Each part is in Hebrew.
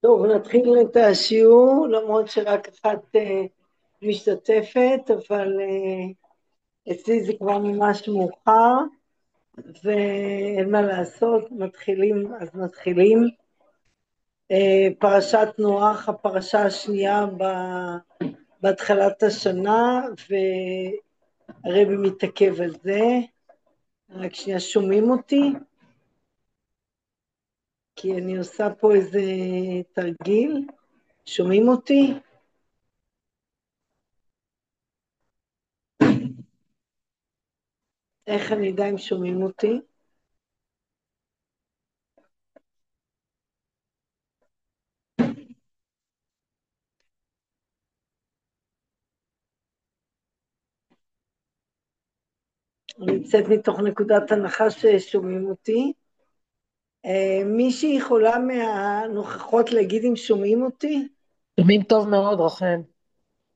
טוב, נתחיל את השיעור, למרות שרק אחת משתתפת, אבל אצלי זה כבר ממש מאוחר, ואין מה לעשות, מתחילים, אז מתחילים. פרשת נוח, הפרשה השנייה בהתחלת השנה, והרבי מתעכב על זה. רק שנייה, שומעים אותי? כי אני עושה פה איזה תרגיל. שומעים אותי? איך אני יודע אם שומעים אותי? אני נמצאת מתוך נקודת הנחה ששומעים אותי. מישהי יכולה מהנוכחות להגיד אם שומעים אותי? שומעים טוב מאוד, רחל.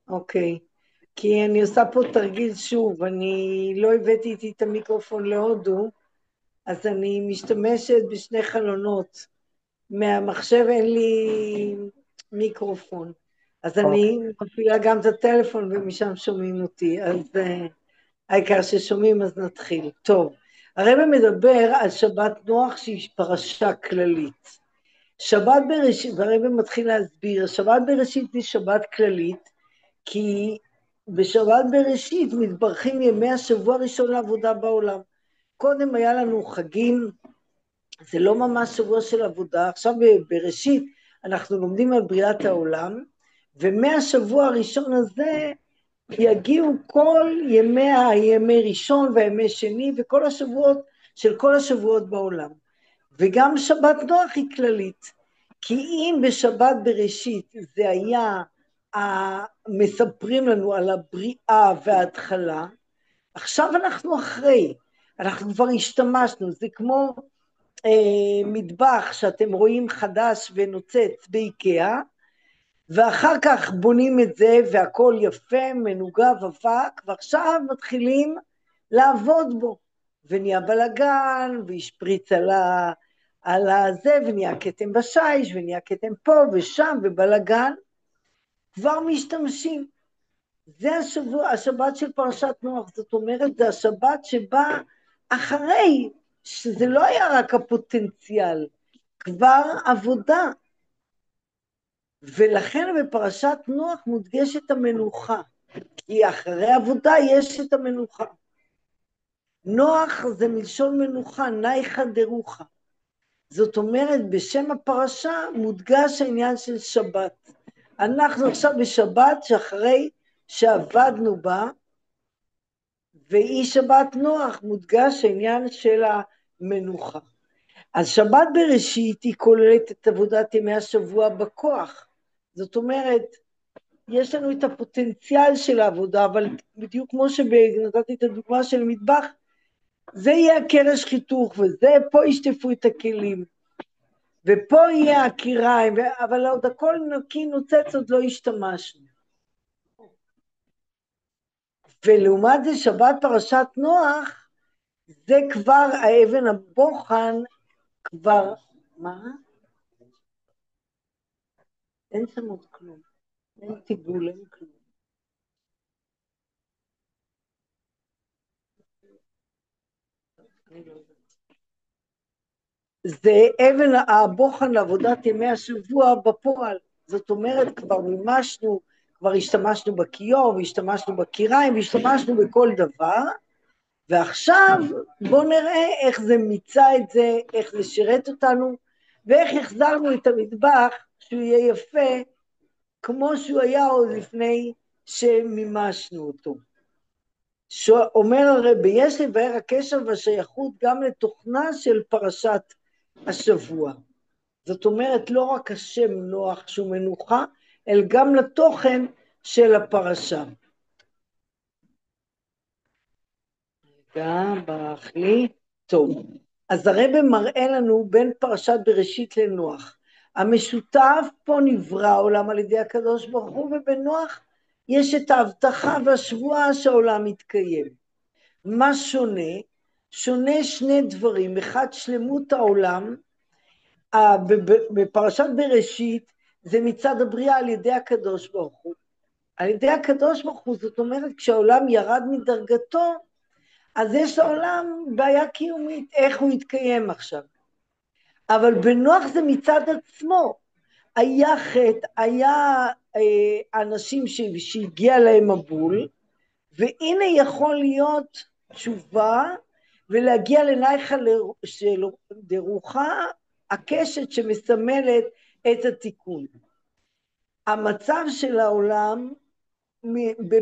אוקיי. כי אני עושה פה תרגיל שוב, אני לא הבאתי איתי את המיקרופון להודו, אז אני משתמשת בשני חלונות. מהמחשב אין לי מיקרופון, אז אוקיי. אני מפעילה גם את הטלפון ומשם שומעים אותי, אז העיקר ששומעים, אז נתחיל. טוב, הרב מדבר על שבת נוח שהיא פרשה כללית. שבת בראשית, והרב מתחיל להסביר, שבת בראשית היא שבת כללית, כי בשבת בראשית מתברכים ימי השבוע הראשון לעבודה בעולם. קודם היה לנו חגים, זה לא ממש שבוע של עבודה, עכשיו בראשית אנחנו לומדים על בריאת העולם, ומהשבוע הראשון הזה יגיעו כל ימי ראשון וימי שני וכל השבועות של כל השבועות בעולם. וגם שבת נוח היא כללית, כי אם בשבת בראשית זה היה מספרים לנו על הבריאה וההתחלה, עכשיו אנחנו אחרי, אנחנו כבר השתמשנו, זה כמו מטבח שאתם רואים חדש ונוצץ באיקאה, ואחר כך בונים את זה והכל יפה, מנוגב, אבק, ועכשיו מתחילים לעבוד בו, ונהיה בלגן, וישפריץ על הזה, ונהיה כתם בשיש, ונהיה כתם פה ושם, ובלגן, כבר משתמשים. זה השבת של פרשת נוח, זאת אומרת, זה השבת שבא אחרי, שזה לא היה רק הפוטנציאל, כבר עבודה, ולכן בפרשת נוח מודגשת המנוחה, כי אחרי עבודה יש את המנוחה. נוח זה מלשון מנוחה, נייחא דרוחה. זאת אומרת, בשם הפרשה מודגש העניין של שבת. אנחנו עכשיו בשבת שאחרי שעבדנו בה, והיא שבת נוח, מודגש העניין של המנוחה. אז שבת בראשית היא כוללת את עבודת ימי השבוע בכוח. זאת אומרת, יש לנו את הפוטנציאל של העבודה, אבל בדיוק כמו שנתתי את הדוגמה של מטבח, זה יהיה הקרש חיתוך, וזה פה ישטפו את הכלים, ופה יהיה הקיריים, אבל עוד הכל נקי נוצץ, עוד לא השתמשנו. ולעומת זה שבת פרשת נוח, זה כבר האבן הבוחן, כבר, מה? אין שם עוד כלום, אין טיבול, אין כלום. אני לא יודעת. זה אבן הבוחן לעבודת ימי השבוע בפועל, זאת אומרת כבר מימשנו, כבר השתמשנו בכיור והשתמשנו בקיריים והשתמשנו בכל דבר, ועכשיו בואו נראה איך זה מיצה את זה, איך זה שירת אותנו, ואיך החזרנו את המטבח שהוא יהיה יפה כמו שהוא היה עוד לפני שמימשנו אותו. אומר הרבי, יש לבאר הקשר והשייכות גם לתוכנה של פרשת השבוע. זאת אומרת, לא רק השם נוח שהוא מנוחה, אלא גם לתוכן של הפרשה. רגע, ברח לי. טוב, אז הרבי מראה לנו בין פרשת בראשית לנוח. המשותף פה נברא העולם על ידי הקדוש ברוך הוא, ובנוח יש את ההבטחה והשבועה שהעולם מתקיים. מה שונה? שונה שני דברים. אחד, שלמות העולם, בפרשת בראשית זה מצד הבריאה על ידי הקדוש ברוך הוא. על ידי הקדוש ברוך הוא, זאת אומרת, כשהעולם ירד מדרגתו, אז יש לעולם בעיה קיומית, איך הוא יתקיים עכשיו. אבל בנוח זה מצד עצמו. היה חטא, היה אנשים שהגיע להם מבול, והנה יכול להיות תשובה, ולהגיע לנייך דרוחה, הקשת שמסמלת את התיקון. המצב של העולם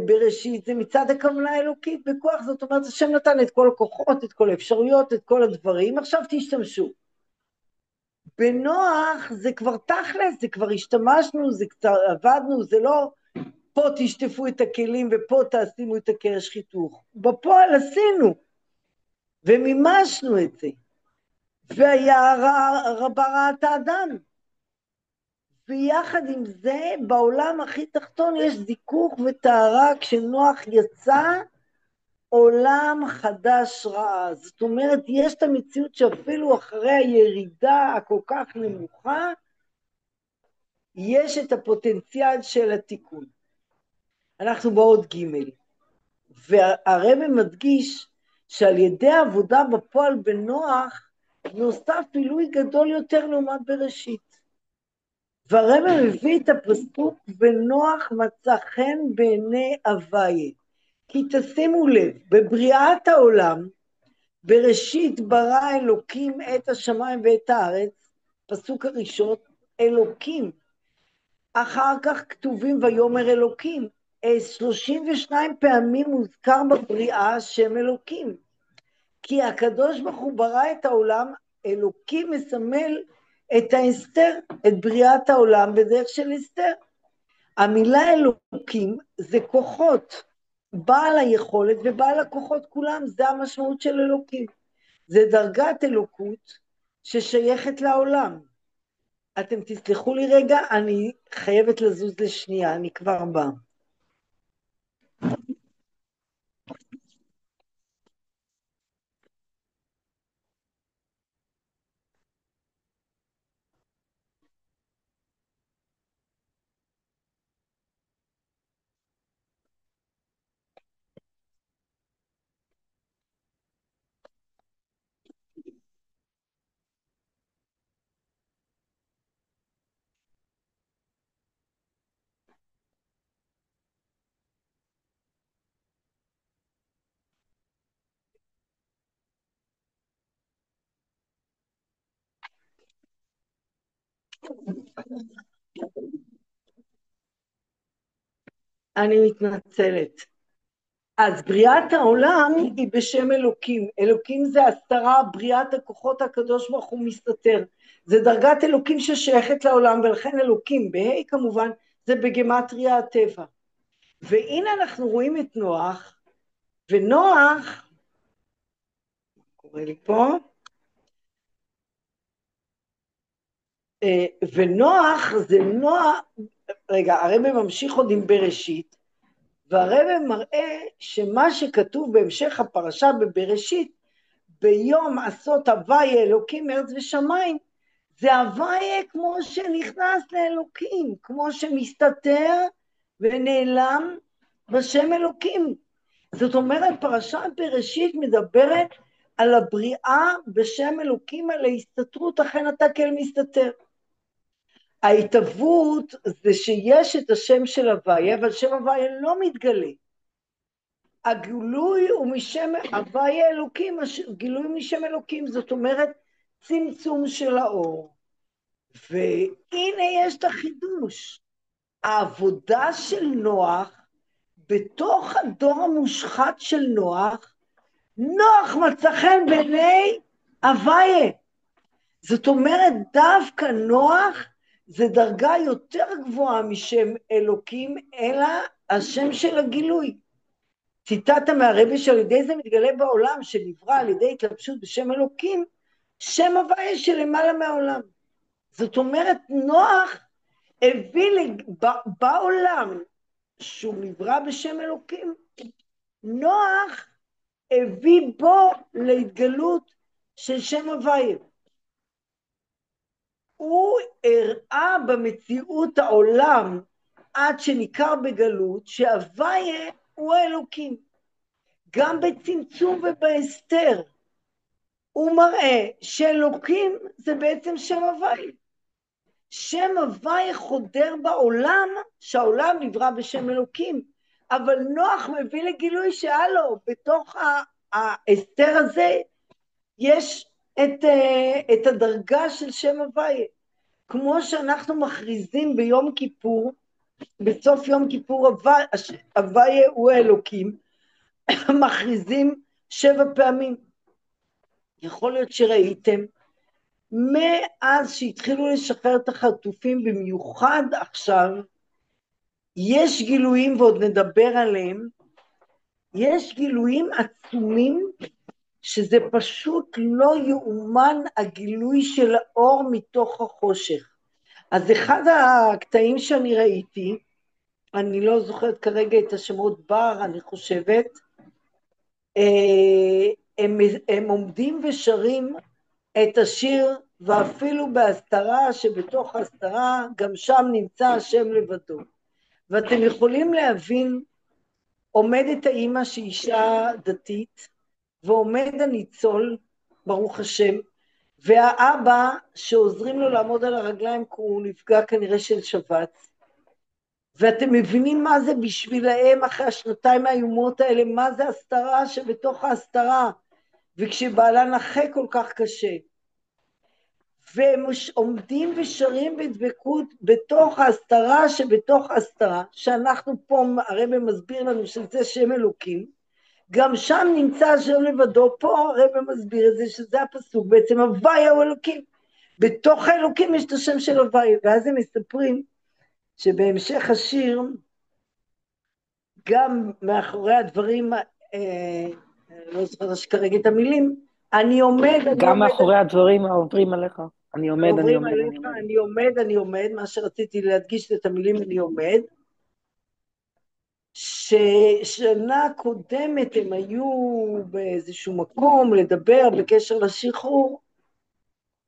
בראשית זה מצד הכוונה האלוקית בכוח, זאת אומרת, השם נתן את כל הכוחות, את כל האפשרויות, את כל הדברים, עכשיו תשתמשו. בנוח זה כבר תכלס, זה כבר השתמשנו, זה קצת עבדנו, זה לא פה תשטפו את הכלים ופה תשימו את הקרש חיתוך. בפועל עשינו ומימשנו את זה. והיה רבה רעת האדם. ויחד עם זה, בעולם הכי תחתון יש זיכוך וטהרה, כשנוח יצא, עולם חדש רע. זאת אומרת, יש את המציאות שאפילו אחרי הירידה הכל כך נמוכה, יש את הפוטנציאל של התיקון. אנחנו בעוד ג' והרב מדגיש שעל ידי העבודה בפועל בנוח, נוסף פילוי גדול יותר לעומת בראשית. והרב מביא את הפסוק בנוח מצא חן בעיני הוויה. כי תשימו לב, בבריאת העולם, בראשית ברא אלוקים את השמיים ואת הארץ, פסוק הראשון, אלוקים. אחר כך כתובים ויאמר אלוקים. 32 פעמים מוזכר בבריאה שם אלוקים. כי הקדוש ברוך הוא ברא את העולם, אלוקים מסמל את האסתר, את בריאת העולם בדרך של אסתר. המילה אלוקים זה כוחות, בעל היכולת ובעל הכוחות כולם, זה המשמעות של אלוקים. זה דרגת אלוקות ששייכת לעולם. אתם תסלחו לי רגע, אני חייבת לזוז לשנייה, אני כבר באה. אני מתנצלת. אז בריאת העולם היא בשם אלוקים. אלוקים זה הסתרה, בריאת הכוחות הקדוש ברוך הוא מסתתר. זה דרגת אלוקים ששייכת לעולם, ולכן אלוקים, בהי כמובן, זה בגמטריה הטבע. והנה אנחנו רואים את נוח, ונוח, קורא לי פה, ונוח זה נוח, רגע, הרב ממשיך עוד עם בראשית, והרב מראה שמה שכתוב בהמשך הפרשה בבראשית, ביום עשות הוויה אלוקים ארץ ושמיים, זה הוויה כמו שנכנס לאלוקים, כמו שמסתתר ונעלם בשם אלוקים. זאת אומרת, פרשת בראשית מדברת על הבריאה בשם אלוקים, על ההסתתרות, אכן אתה כאל מסתתר. ההתהוות זה שיש את השם של הוויה, אבל שם הוויה לא מתגלה. הגילוי הוא משם הוויה אלוקים, גילוי משם אלוקים, זאת אומרת צמצום של האור. והנה יש את החידוש, העבודה של נוח, בתוך הדור המושחת של נוח, נוח מצא חן בעיני הוויה. זאת אומרת, דווקא נוח זה דרגה יותר גבוהה משם אלוקים, אלא השם של הגילוי. ציטטת מהרבי שעל ידי זה מתגלה בעולם, שנברא על ידי התלבשות בשם אלוקים, שם הוויה שלמעלה מהעולם. זאת אומרת, נוח הביא בעולם שהוא נברא בשם אלוקים, נוח הביא בו להתגלות של שם הוויה. הוא הראה במציאות העולם, עד שניכר בגלות, שהוויה הוא האלוקים. גם בצמצום ובהסתר, הוא מראה שאלוקים זה בעצם שם הוויה. שם הוויה חודר בעולם, שהעולם נברא בשם אלוקים, אבל נוח מביא לגילוי שהלו, בתוך ההסתר הזה, יש את הדרגה של שם הוויה. כמו שאנחנו מכריזים ביום כיפור, בסוף יום כיפור הוויה הוא האלוקים, מכריזים 7 פעמים. יכול להיות שראיתם, מאז שהתחילו לשחרר את החטופים, במיוחד עכשיו, יש גילויים, ועוד נדבר עליהם, יש גילויים עצומים, שזה פשוט לא יאומן הגילוי של האור מתוך החושך. אז אחד הקטעים שאני ראיתי, אני לא זוכרת כרגע את השמות בר, אני חושבת, הם עומדים ושרים את השיר, ואפילו בהסתרה שבתוך ההסתרה, גם שם נמצא השם לבדו. ואתם יכולים להבין, עומדת האמא שהיא אישה דתית, ועומד הניצול, ברוך השם, והאבא שעוזרים לו לעמוד על הרגליים, כי הוא נפגע כנראה של שבץ, ואתם מבינים מה זה בשבילהם אחרי השנתיים האיומות האלה, מה זה הסתרה שבתוך ההסתרה, וכשבעלה נחה כל כך קשה, והם עומדים ושרים בדבקות בתוך ההסתרה שבתוך ההסתרה, שאנחנו פה, הרב מסביר לנו שזה שם אלוקים, גם שם נמצא השם לבדו, פה הרב מסביר את זה, שזה הפסוק, בעצם הוויה הוא אלוקים, בתוך האלוקים יש את השם של הוויה, ואז הם מספרים, שבהמשך השיר, גם מאחורי הדברים, לא זוכרת כרגע את המילים, אני עומד, גם מאחורי הדברים העוברים עליך. אני עומד, אני עוברים עומד, עליך, אני עומד. אני עומד, מה שרציתי להדגיש את המילים אני עומד, ששנה קודמת הם היו באיזשהו מקום לדבר בקשר לשחרור,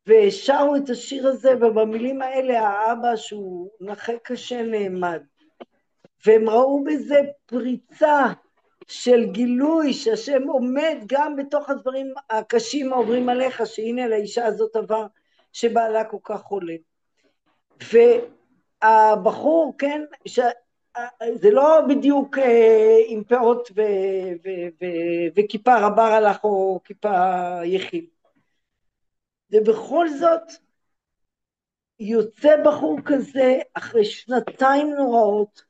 ושרו את השיר הזה, ובמילים האלה האבא שהוא נכה קשה נעמד, והם ראו בזה פריצה של גילוי שהשם עומד גם בתוך הדברים הקשים העוברים עליך, שהנה לאישה הזאת עבר שבעלה כל כך חולה. והבחור, כן, זה לא בדיוק עם פאות וכיפה רבר הלך או כיפה יחיד, ובכל זאת יוצא בחור כזה אחרי שנתיים נוראות,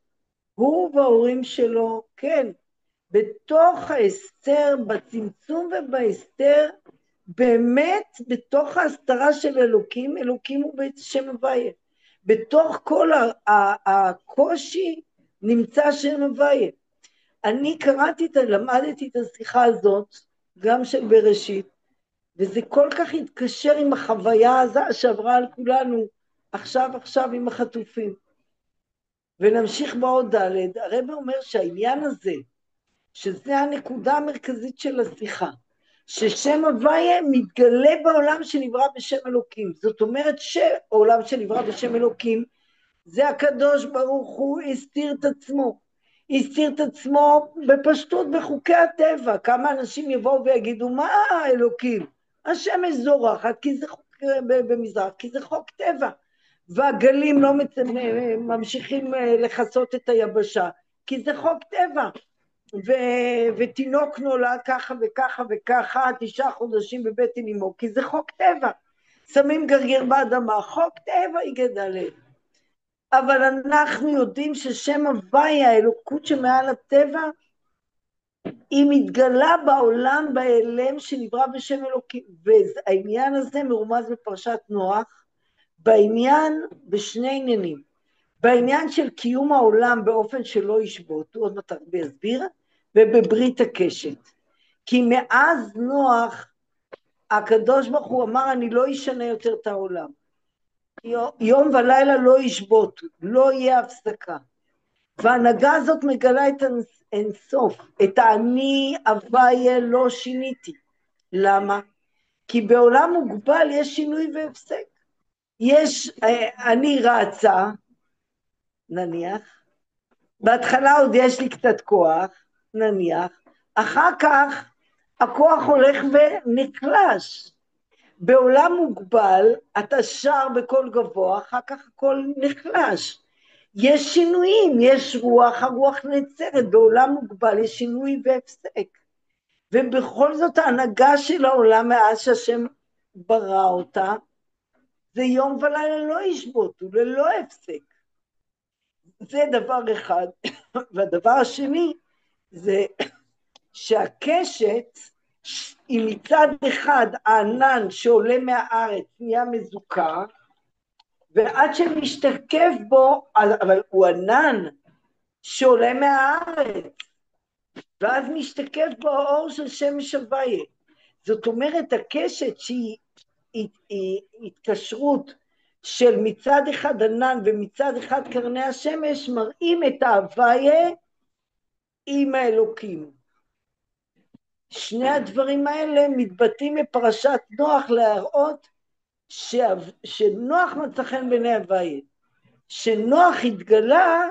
הוא וההורים שלו, כן, בתוך ההסתר, בצמצום ובהסתר, באמת בתוך ההסתרה של אלוקים, אלוקים הוא בית שם הוויה. בתוך כל הקושי נמצא שם הוויה. אני למדתי את השיחה הזאת, גם של בראשית, וזה כל כך התקשר עם החוויה הזו שעברה על כולנו, עכשיו עם החטופים. ונמשיך בעוד ד', הרב אומר שהעניין הזה, שזה הנקודה המרכזית של השיחה, ששם הוויה מתגלה בעולם שנברא בשם אלוקים. זאת אומרת שהעולם שנברא בשם אלוקים, זה הקדוש ברוך הוא הסתיר את עצמו בפשטות בחוקי הטבע. כמה אנשים יבואו ויגידו, מה אלוקים? השמש זורחת כי זה חוק במזרח, כי זה חוק טבע. והגלים לא ממשיכים לחסות את היבשה, כי זה חוק טבע. ותינוק נולד ככה וככה וככה, 9 חודשים בבטן אמו, כי זה חוק טבע. שמים גרגר באדמה, חוק טבע יגדל. אבל אנחנו יודעים ששם הוויה, האלוקות שמעל הטבע, היא מתגלה בעולם בהיעלם שנברא בשם אלוקים, והעניין הזה מרומז בפרשת נוח, בעניין בשני עניינים, בעניין של קיום העולם באופן שלא ישבות, עוד מעט אסביר, ובברית הקשת. כי מאז נוח, הקדוש ברוך הוא אמר, אני לא אשנה יותר את העולם. יום ולילה לא ישבות, לא יהיה הפסקה. וההנהגה הזאת מגלה את האינסוף, את האני הוויה לא שיניתי. למה? כי בעולם מוגבל יש שינוי והפסק. אני רצה, נניח, בהתחלה עוד יש לי קצת כוח, נניח, אחר כך הכוח הולך ונחלש. בעולם מוגבל, אתה שר בקול גבוה, אחר כך הכל נחלש. יש שינויים, יש רוח, הרוח נעצרת, בעולם מוגבל יש שינוי והפסק. ובכל זאת ההנהגה של העולם מאז שהשם ברא אותה, זה יום ולילה לא ישבותו, ללא הפסק. זה דבר אחד. והדבר השני, זה שהקשת, היא מצד אחד הענן שעולה מהארץ נהיה מזוכר, ועד שמשתקף בו, אבל הוא ענן שעולה מהארץ, ואז משתקף בו האור של שמש הוויה. זאת אומרת, הקשת שהיא התקשרות של מצד אחד ענן ומצד אחד קרני השמש, מראים את ההוויה עם האלוקים. שני הדברים האלה מתבטאים בפרשת נוח להראות שנוח מצא חן בעיני הוויה. שנוח התגלה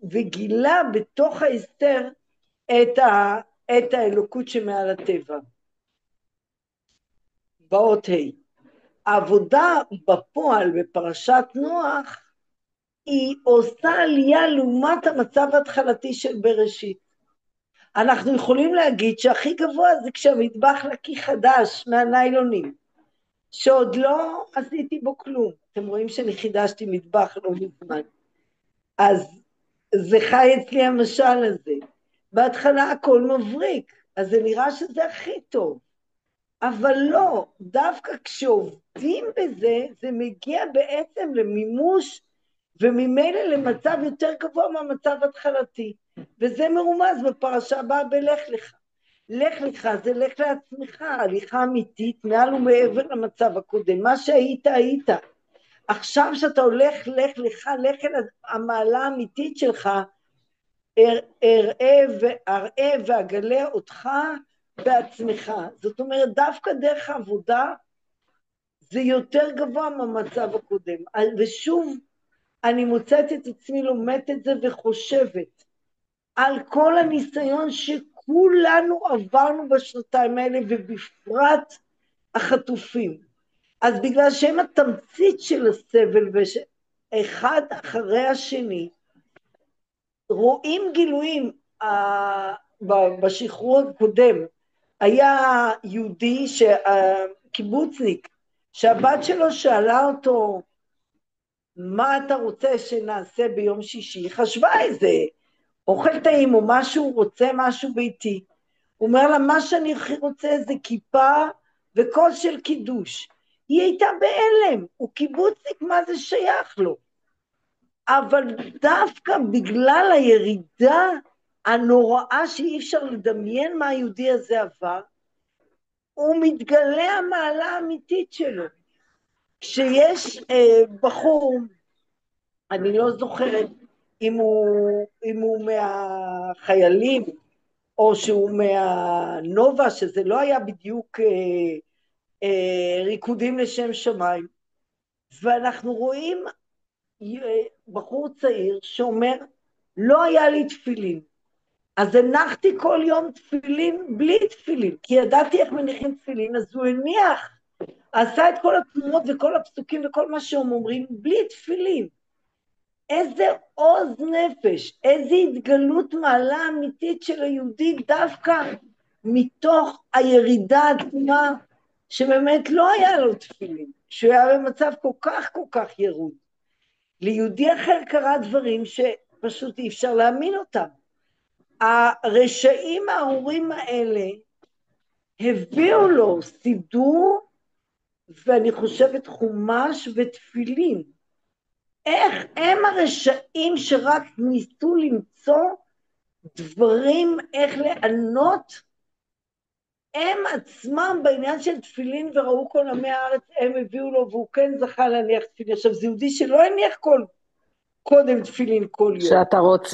וגילה בתוך ההסתר את האלוקות שמעל הטבע. באות ה' העבודה בפועל בפרשת נוח היא עושה עלייה לעומת המצב ההתחלתי של בראשית. אנחנו יכולים להגיד שהכי גבוה זה כשהמטבח נקי חדש מהניילונים, שעוד לא עשיתי בו כלום. אתם רואים שאני חידשתי מטבח לא מזמן. אז זה חי אצלי המשל הזה. בהתחלה הכל מבריק, אז זה נראה שזה הכי טוב. אבל לא, דווקא כשעובדים בזה, זה מגיע בעצם למימוש, וממילא למצב יותר גבוה מהמצב התחלתי. וזה מרומז בפרשה הבאה בלך לך. לך לך זה לך לעצמך, הליכה אמיתית מעל ומעבר למצב הקודם. מה שהיית, היית. עכשיו שאתה הולך, לך לך, לך אל המעלה האמיתית שלך, אראה ואגלה אותך בעצמך. זאת אומרת, דווקא דרך העבודה, זה יותר גבוה מהמצב הקודם. ושוב, אני מוצאת את עצמי לומדת את זה וחושבת על כל הניסיון שכולנו עברנו בשנתיים האלה, ובפרט החטופים. אז בגלל שהם התמצית של הסבל, ואחד אחרי השני, רואים גילויים. בשחרור הקודם היה יהודי, קיבוצניק, שהבת שלו שאלה אותו, מה אתה רוצה שנעשה ביום שישי? חשבה איזה אוכל טעים או משהו, רוצה משהו ביתי. הוא אומר לה, מה שאני הכי רוצה זה כיפה וקול של קידוש. היא הייתה בהלם, הוא קיבוצניק, מה זה שייך לו? אבל דווקא בגלל הירידה הנוראה שאי אפשר לדמיין מה היהודי הזה עבר, הוא מתגלה המעלה האמיתית שלו. כשיש בחור, אני לא זוכרת אם הוא מהחיילים, או שהוא מהנובה, שזה לא היה בדיוק ריקודים לשם שמיים, ואנחנו רואים בחור צעיר שאומר, לא היה לי תפילין, אז הנחתי כל יום תפילין בלי תפילין, כי ידעתי איך מניחים תפילין, אז הוא הניח, עשה את כל התנועות וכל הפסוקים וכל מה שהם אומרים, בלי תפילין. איזה עוז נפש, איזה התגלות מעלה אמיתית של היהודי, דווקא מתוך הירידה עצמה, שבאמת לא היה לו תפילין, שהוא היה במצב כל כך ירוד. ליהודי אחר קרה דברים שפשוט אי אפשר להאמין אותם. הרשעים הארורים האלה הביאו לו סידור, ואני חושבת חומש ותפילין. איך הם הרשעים שרק ניסו למצוא דברים, איך לענות, הם עצמם בעניין של תפילין וראו כל עמי הארץ, הם הביאו לו והוא כן זכה להניח תפילין. עכשיו זה יהודי שלא הניח קודם תפילין כל יום.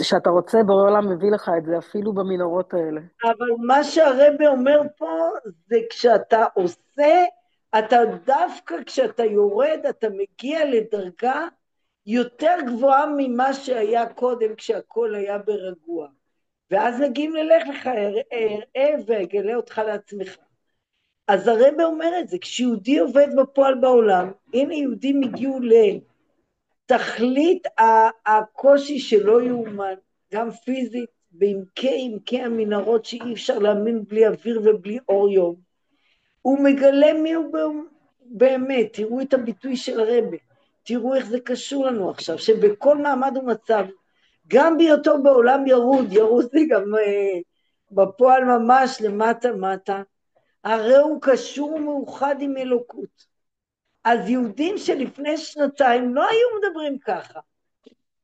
שאתה רוצה, בורא עולם מביא לך את זה אפילו במנהרות האלה. אבל מה שהרבי אומר פה, זה כשאתה עושה, אתה דווקא כשאתה יורד, אתה מגיע לדרגה יותר גבוהה ממה שהיה קודם, כשהכל היה ברגוע. ואז מגיעים ללך לך, אראה ואגלה אותך לעצמך. אז הרב אומר את זה, כשיהודי עובד בפועל בעולם, הנה יהודים הגיעו לתכלית הקושי שלא יאומן, גם פיזית, בעמקי המנהרות שאי אפשר להאמין בלי אוויר ובלי אור יום. הוא מגלה מי הוא באמת, תראו את הביטוי של הרב, תראו איך זה קשור לנו עכשיו, שבכל מעמד ומצב, גם בהיותו בעולם ירוד, ירוד זה גם בפועל ממש למטה מטה, הרי הוא קשור ומאוחד עם אלוקות. אז יהודים שלפני שנתיים לא היו מדברים ככה,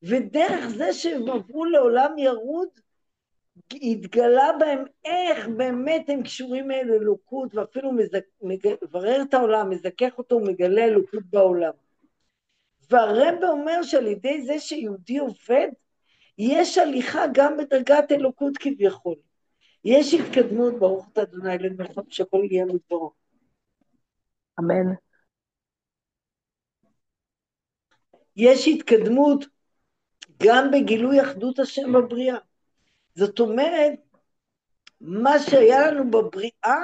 ודרך זה שהם עברו לעולם ירוד, התגלה בהם איך באמת הם קשורים אל אלוקות, ואפילו מברר את העולם, מזכך אותו ומגלה אלוקות בעולם. והרב אומר שעל ידי זה שיהודי עובד, יש הליכה גם בדרגת אלוקות כביכול. יש התקדמות, ברוך אתה ה' אלוהינו מלך שהכל יהיה מדברו. אמן. יש התקדמות גם בגילוי אחדות השם בבריאה. זאת אומרת, מה שהיה לנו בבריאה,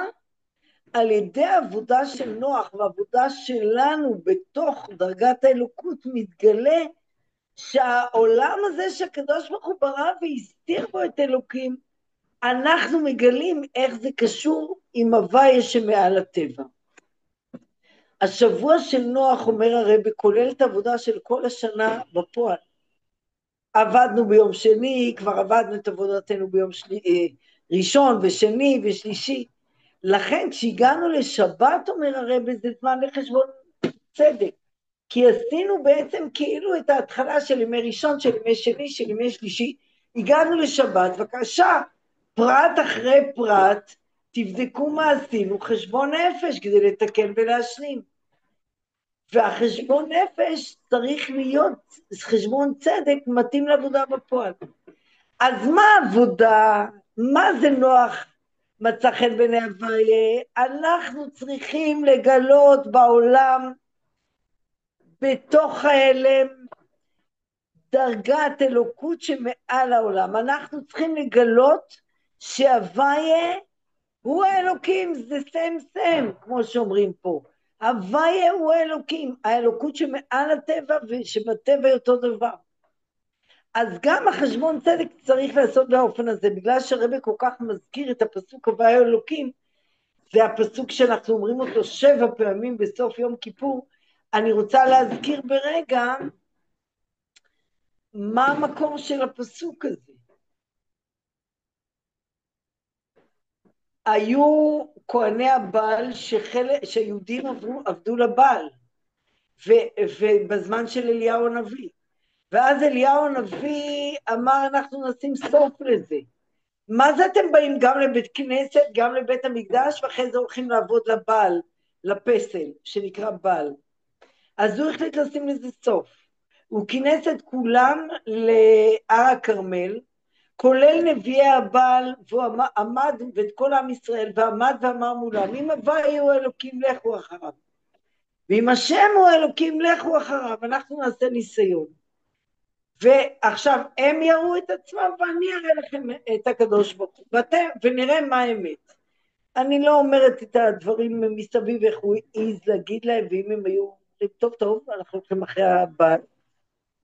על ידי העבודה של נוח והעבודה שלנו בתוך דרגת האלוקות מתגלה שהעולם הזה שהקדוש ברוך הוא ברא והסתיר בו את אלוקים, אנחנו מגלים איך זה קשור עם הוויה שמעל הטבע. השבוע של נוח, אומר הרב, כולל את העבודה של כל השנה בפועל. עבדנו ביום שני, כבר עבדנו את עבודתנו ביום ראשון ושני ושלישי. לכן כשהגענו לשבת, אומר הרב, זה זמן לחשבון צדק. כי עשינו בעצם כאילו את ההתחלה של ימי ראשון, של ימי שני, של ימי שלישי. הגענו לשבת, בבקשה, פרט אחרי פרט, תבדקו מה עשינו, חשבון נפש כדי לתקן ולהשלים. והחשבון נפש צריך להיות חשבון צדק מתאים לעבודה בפועל. אז מה עבודה? מה זה נוח מצא חן בעיני הוויה? אנחנו צריכים לגלות בעולם, בתוך ההלם, דרגת אלוקות שמעל העולם. אנחנו צריכים לגלות שהוויה הוא האלוקים, זה סם, כמו שאומרים פה. הוויה הוא האלוקים, האלוקות שמעל הטבע ושבטבע אותו דבר. אז גם החשבון צדק צריך לעשות באופן הזה, בגלל שהרבא כל כך מזכיר את הפסוק הוויה אלוקים, זה הפסוק שאנחנו אומרים אותו 7 פעמים בסוף יום כיפור. אני רוצה להזכיר ברגע מה המקור של הפסוק הזה. היו כהני הבעל שיהודים עבדו לבעל, ובזמן של אליהו הנביא. ואז אליהו הנביא אמר, אנחנו נשים סוף לזה. מה זה אתם באים גם לבית כנסת, גם לבית המקדש, ואחרי זה הולכים לעבוד לבעל, לפסל, שנקרא בעל. אז הוא החליט לשים לזה סוף. הוא כינס את כולם להר הכרמל, כולל נביאי הבעל, והוא עמד, ואת כל עם ישראל, ועמד ואמר מולם, אם הוויה הוא אלוקים, לכו אחריו. ואם השם הוא אלוקים, לכו אחריו, אנחנו נעשה ניסיון. ועכשיו הם יראו את עצמם, ואני אראה לכם את הקדוש ברוך הוא, ונראה מה האמת. אני לא אומרת את הדברים מסביב, איך הוא העז להגיד להם, ואם הם היו, טוב, אנחנו הולכים אחרי הבעל.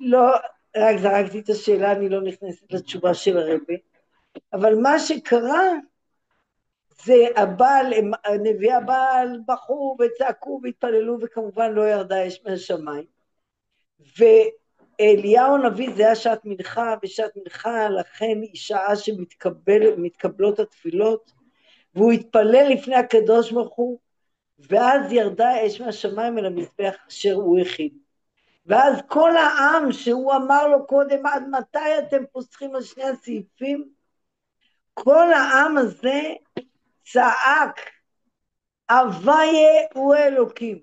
לא, רק זרקתי את השאלה, אני לא נכנסת לתשובה של הרבי, אבל מה שקרה, זה הבעל, נביאי הבעל בחרו וצעקו והתפללו, וכמובן לא ירדה אש מהשמיים. ואליהו הנביא זה היה שעת מנחה, ושעת מנחה לכן היא שעה שמתקבלות התפילות, והוא התפלל לפני הקדוש ברוך הוא, ואז ירדה אש מהשמיים אל המזבח אשר הוא הכין. ואז כל העם שהוא אמר לו קודם, עד מתי אתם פוסחים על שני הסעיפים? כל העם הזה צעק, הוויה הוא אלוקים.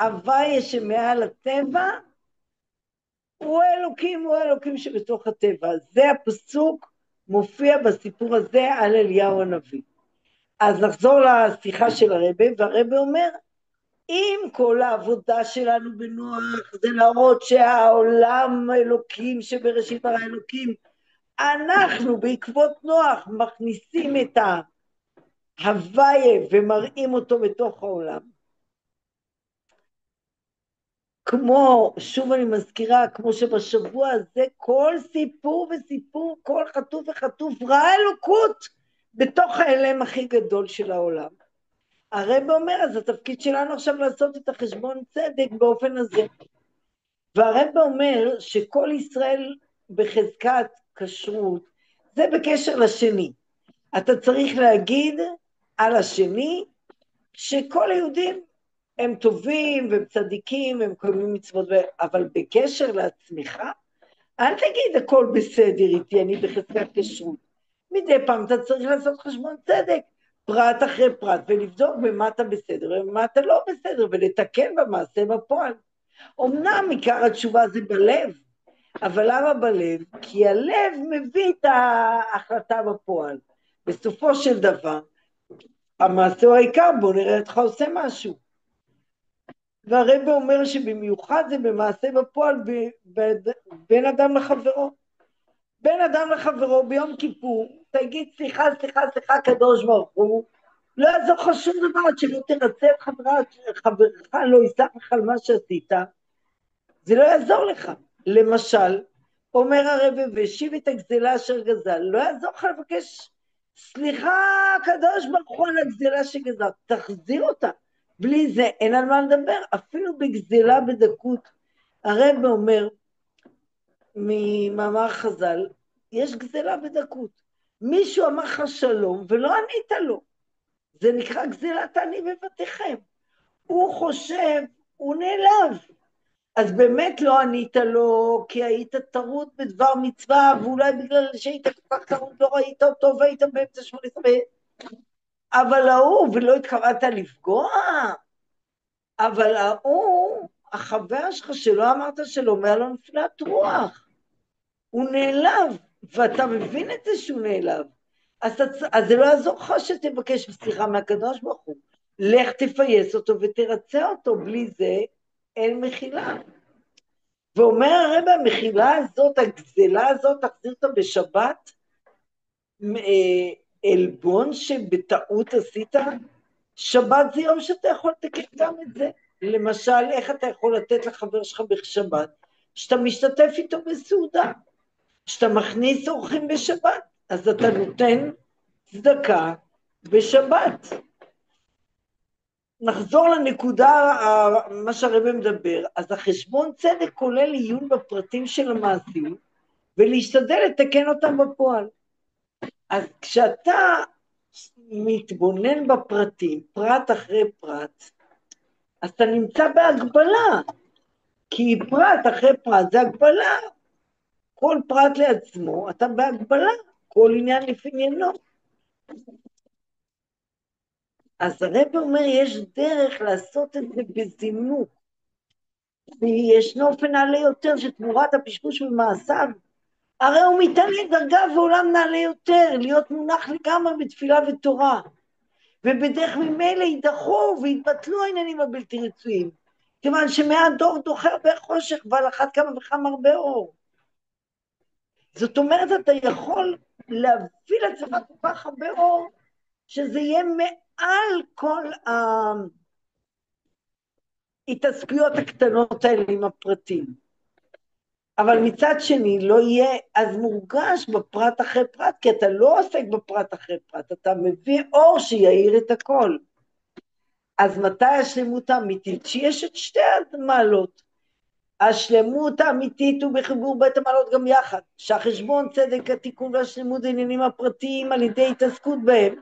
הוויה שמעל הטבע, הוא אלוקים, הוא אלוקים שבתוך הטבע. זה הפסוק מופיע בסיפור הזה על אליהו הנביא. אז נחזור לשיחה של הרבי, והרבי אומר, אם כל העבודה שלנו בנוח זה להראות שהעולם האלוקים שבראשית ברא אלוקים, אנחנו בעקבות נוח מכניסים את ההוויה ומראים אותו בתוך העולם. כמו, שוב אני מזכירה, כמו שבשבוע הזה כל סיפור וסיפור, כל חטוף וחטוף ראה אלוקות בתוך האלם הכי גדול של העולם. הרב אומר, אז התפקיד שלנו עכשיו לעשות את החשבון צדק באופן הזה. והרב אומר שכל ישראל בחזקת כשרות, זה בקשר לשני. אתה צריך להגיד על השני שכל היהודים הם טובים והם צדיקים והם קיימים מצוות, אבל בקשר לעצמך, אל תגיד הכל בסדר איתי, אני בחזקת כשרות. מדי פעם אתה צריך לעשות חשבון צדק, פרט אחרי פרט, ולבדוק במה אתה בסדר ובמה אתה לא בסדר, ולתקן במעשה בפועל. אמנם עיקר התשובה זה בלב, אבל למה בלב? כי הלב מביא את ההחלטה בפועל. בסופו של דבר, המעשה הוא העיקר, בוא נראה אותך עושה משהו. והרב אומר שבמיוחד זה במעשה בפועל בין אדם לחברו. בין אדם לחברו ביום כיפור, תגיד סליחה, סליחה, סליחה, קדוש ברוך הוא, לא יעזור לך שום דבר, עד שלא תרצה את חברך, לא יסלח לך על מה שעשית, זה לא יעזור לך. למשל, אומר הרב, והשיב את הגזלה אשר גזל, לא יעזור לך לבקש סליחה, קדוש ברוך הוא על הגזלה שגזל, תחזיר אותה. בלי זה אין על מה לדבר, אפילו בגזלה בדקות. הרב אומר, ממאמר חז"ל, יש גזלה בדקות. מישהו אמר לך שלום ולא ענית לו. זה נקרא גזלת אני בבתיכם. הוא חושב, הוא נעלב. אז באמת לא ענית לו, כי היית טרוד בדבר מצווה, ואולי בגלל שהיית כל כך טרוד לא ראית אותו, והיית באמצע 18. אבל ההוא, ולא התכוונת לפגוע, אבל ההוא, החבר שלך שלא אמרת שלום, היה לו נפילת רוח. הוא נעלב, ואתה מבין את זה שהוא נעלב. אז זה לא יעזור לך שתבקש סליחה מהקדוש ברוך הוא. לך תפייס אותו ותרצה אותו, בלי זה אין מחילה. ואומר הרב, המחילה הזאת, הגזלה הזאת, תחזיר אותה בשבת, אלבון שבטעות עשית, שבת זה יום שאתה יכול לתקן גם את זה. למשל, איך אתה יכול לתת לחבר שלך בשבת? שאתה משתתף איתו בסעודה. שאתה מכניס אורחים בשבת, אז אתה נותן צדקה בשבת. נחזור לנקודה, מה שהרבא מדבר, אז החשבון צדק כולל עיון בפרטים של המעשים, ולהשתדל לתקן אותם בפועל. אז כשאתה מתבונן בפרטים, פרט אחרי פרט, אז אתה נמצא בהגבלה, כי פרט אחרי פרט זה הגבלה, כל פרט לעצמו, אתה בהגבלה, כל עניין לפי עניינו. אז הרב אומר, יש דרך לעשות את זה בזימנות, וישנו אופן נעלה יותר שתמורת הפשפוש במעשיו, הרי הוא מתעלה דרגה ועולם נעלה יותר, להיות מונח לגמרי בתפילה ותורה, ובדרך ממילא יידחו ויתבטלו העניינים הבלתי רצויים, כיוון שמעט דור דוחה הרבה חושך, ועל אחת כמה וכמה הרבה אור. זאת אומרת, אתה יכול להביא לעצמך כל כך הרבה אור, שזה יהיה מעל כל ההתעסקויות הקטנות האלה עם הפרטים. אבל מצד שני לא יהיה אז מורגש בפרט אחרי פרט, כי אתה לא עוסק בפרט אחרי פרט, אתה מביא אור שיעיר את הכל. אז מתי השלמות האמיתית? שיש את שתי המעלות. השלמות האמיתית הוא בחיבור בית המעלות גם יחד, שהחשבון צדק התיקון והשלמות העניינים הפרטיים על ידי התעסקות בהם.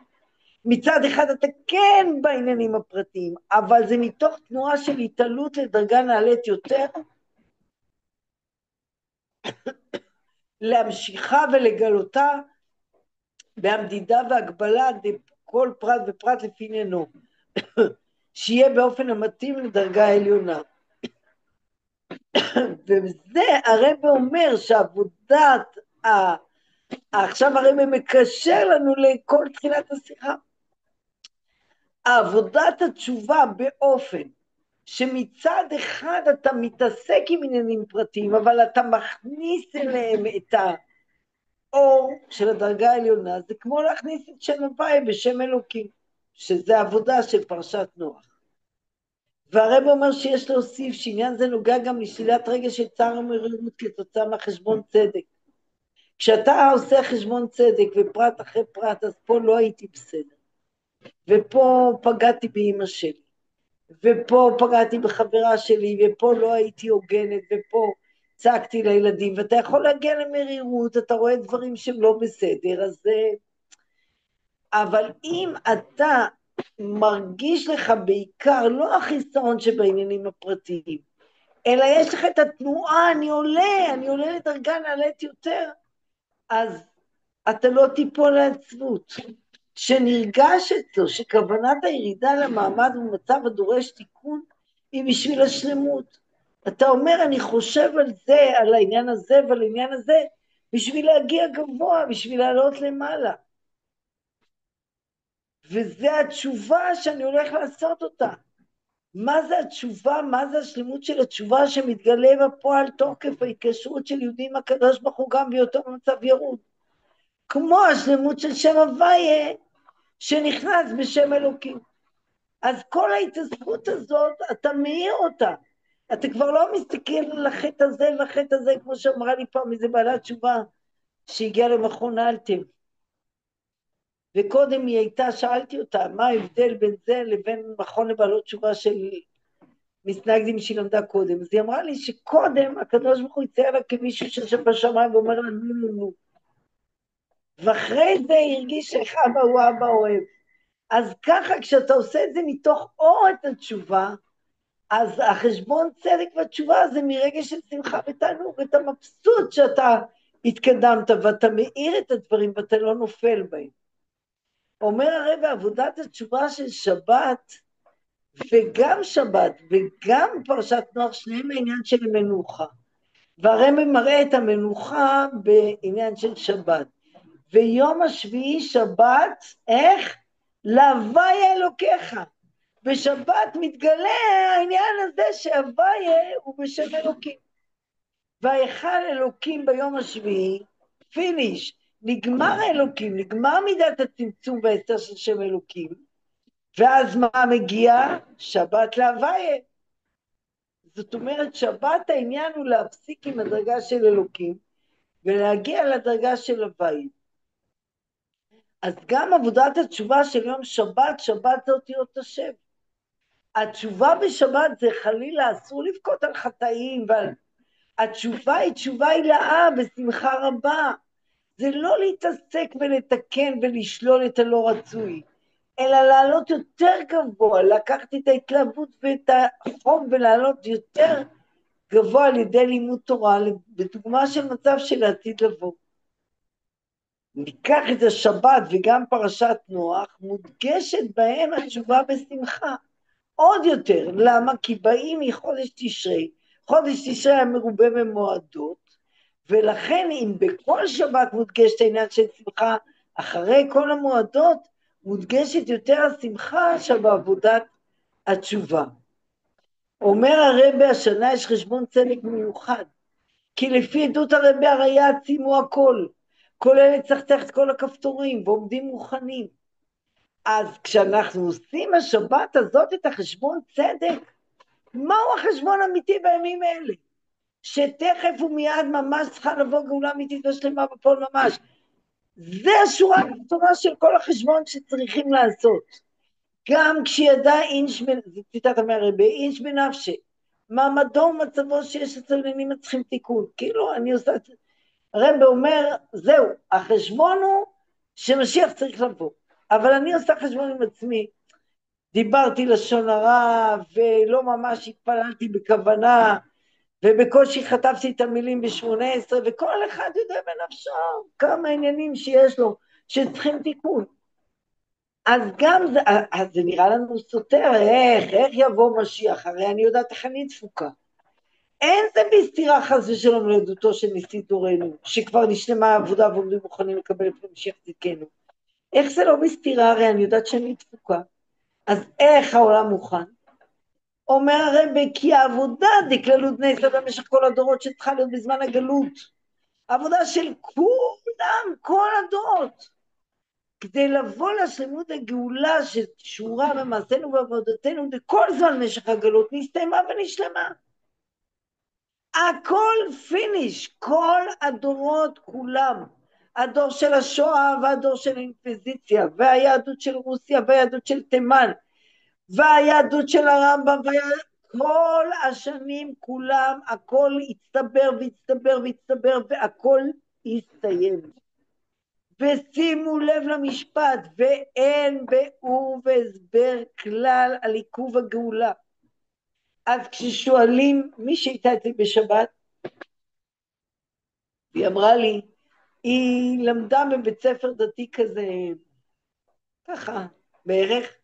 מצד אחד אתה כן בעניינים הפרטיים, אבל זה מתוך תנועה של התעלות לדרגה נעלית יותר, להמשיכה ולגלותה בהמדידה והגבלה כל פרט ופרט לפי עניינו, שיהיה באופן המתאים לדרגה העליונה. וזה הרב אומר שעבודת, עכשיו הרב מקשר לנו לכל תחילת השיחה, עבודת התשובה באופן שמצד אחד אתה מתעסק עם עניינים פרטיים, אבל אתה מכניס אליהם את האור של הדרגה העליונה, זה כמו להכניס את שם הוויה בשם אלוקים, שזה עבודה של פרשת נוח. והרב אומר שיש להוסיף שעניין זה נוגע גם לשלילת רגש של צער ומרירות כתוצאה מהחשבון צדק. כשאתה עושה חשבון צדק ופרט אחרי פרט, אז פה לא הייתי בסדר, ופה פגעתי באמא שלי, ופה פגעתי בחברה שלי, ופה לא הייתי הוגנת, ופה צעקתי לילדים, ואתה יכול להגיע למרירות, אתה רואה דברים שהם לא בסדר, אז אבל אם אתה מרגיש לך בעיקר לא החיסרון שבעניינים הפרטיים, אלא יש לך את התנועה, אני עולה לדרגה נעלית יותר, אז אתה לא תיפול לעצבות. שנרגש אצלו שכוונת הירידה למעמד ומצב הדורש תיקון היא בשביל השלמות. אתה אומר, אני חושב על זה, על העניין הזה ועל העניין הזה, בשביל להגיע גבוה, בשביל לעלות למעלה. וזה התשובה שאני הולך לעשות אותה. מה זה התשובה? מה זה השלמות של התשובה שמתגלה בפועל תוקף ההתקשרות של יהודים הקדוש ברוך הוא גם בהיותו במצב ירוד? כמו השלמות של שם הוויה שנכנס בשם אלוקים. אז כל ההתעסקות הזאת, אתה מאיר אותה. אתה כבר לא מסתכל על החטא הזה והחטא הזה, כמו שאמרה לי פעם איזה בעלת תשובה שהגיעה למכון אלתם. וקודם היא הייתה, שאלתי אותה, מה ההבדל בין זה לבין מכון לבעלות תשובה של מסנגדים שהיא למדה קודם? אז היא אמרה לי שקודם הקדוש ברוך הוא יצייר לה כמישהו שיושב בשמיים ואומר לה נו נו נו. ואחרי זה היא הרגיש איך אבא הוא אבא אוהב. אז ככה כשאתה עושה את זה מתוך אור את התשובה, אז החשבון צדק והתשובה זה מרגש של שמחה ותענוג, ואתה מבסוט שאתה התקדמת ואתה מאיר את הדברים ואתה לא נופל בהם. אומר הרב, עבודת התשובה של שבת, וגם שבת וגם פרשת נוח, שניהם העניין של מנוחה. והרב מראה את המנוחה בעניין של שבת. ויום השביעי שבת, איך? להוויה אלוקיך. בשבת מתגלה העניין הזה שהוויה הוא בשם אלוקים. והיכל אלוקים ביום השביעי, פיניש, נגמר אלוקים, נגמר מידת הצמצום וההסתר של שם אלוקים, ואז מה מגיע? שבת להוויה. זאת אומרת, שבת העניין הוא להפסיק עם הדרגה של אלוקים, ולהגיע לדרגה של הוויה. אז גם עבודת התשובה של יום שבת, שבת זה אותיות השם. התשובה בשבת זה חלילה, אסור לבכות על חטאים, התשובה היא תשובה הילאה בשמחה רבה. זה לא להתעסק ולתקן ולשלול את הלא רצוי, אלא לעלות יותר גבוה, לקחת את ההתלהבות ואת החום ולעלות יותר גבוה על ידי לימוד תורה, בדוגמה של מצב של העתיד לבוא. ניקח את השבת וגם פרשת נוח, מודגשת בהם התשובה בשמחה. עוד יותר, למה? כי באים מחודש תשרי, חודש תשרי היה מרובה ממועדות, ולכן אם בכל שבת מודגשת העניין של שמחה, אחרי כל המועדות, מודגשת יותר השמחה שבעבודת התשובה. אומר הרבי, השנה יש חשבון צדק מיוחד, כי לפי עדות הרבי הראיה עצימו הכל, כולל לצחצח את כל הכפתורים, ועומדים מוכנים. אז כשאנחנו עושים השבת הזאת את החשבון צדק, מהו החשבון האמיתי בימים אלה? שתכף ומיד ממש צריכה לבוא גאולה אמיתית ושלמה בפועל ממש. זה השורה התחתונה של כל החשבון שצריכים לעשות. גם כשידע אינש, זה ציטטה מהרבי, אינש בנפשי, מעמדו ומצבו שיש אצל עניינים צריכים תיקון. כאילו אני עושה את זה. הרבי אומר, זהו, החשבון הוא שמשיח צריך לבוא. אבל אני עושה חשבון עם עצמי, דיברתי לשון הרע, ולא ממש התפללתי בכוונה, ובקושי חטפתי את המילים ב-18, וכל אחד יודע בנפשו כמה עניינים שיש לו, שצריכים תיקון. אז גם זה, אז זה נראה לנו סותר, איך יבוא משיח, הרי אני יודעת איך אני דפוקה. אין זה בסתירה חס ושלום לעדותו של נשיא דורנו, שכבר נשלמה העבודה ועומדים מוכנים לקבל את משיח צדקנו. איך זה לא בסתירה? הרי אני יודעת שאני דפוקה. אז איך העולם מוכן? אומר הרבי, כי העבודה דכללות נעשתה במשך כל הדורות שצריכה להיות בזמן הגלות. העבודה של כולם, כל הדורות. כדי לבוא לשלמות הגאולה ששורה במעשינו ובעבודתנו בכל זמן משך הגלות, נסתיימה ונשלמה. הכל פיניש, כל הדורות כולם. הדור של השואה והדור של האינקוויזיציה, והיהדות של רוסיה והיהדות של תימן, והיהדות של הרמב"ם, כל השנים כולם, הכל הצטבר והצטבר והצטבר, והכל הסתיים. ושימו לב למשפט, ואין ביאור והסבר כלל על עיכוב הגאולה. אז כששואלים, מי שהייתה אצלי בשבת, היא אמרה לי, היא למדה בבית ספר דתי כזה, ככה, בערך,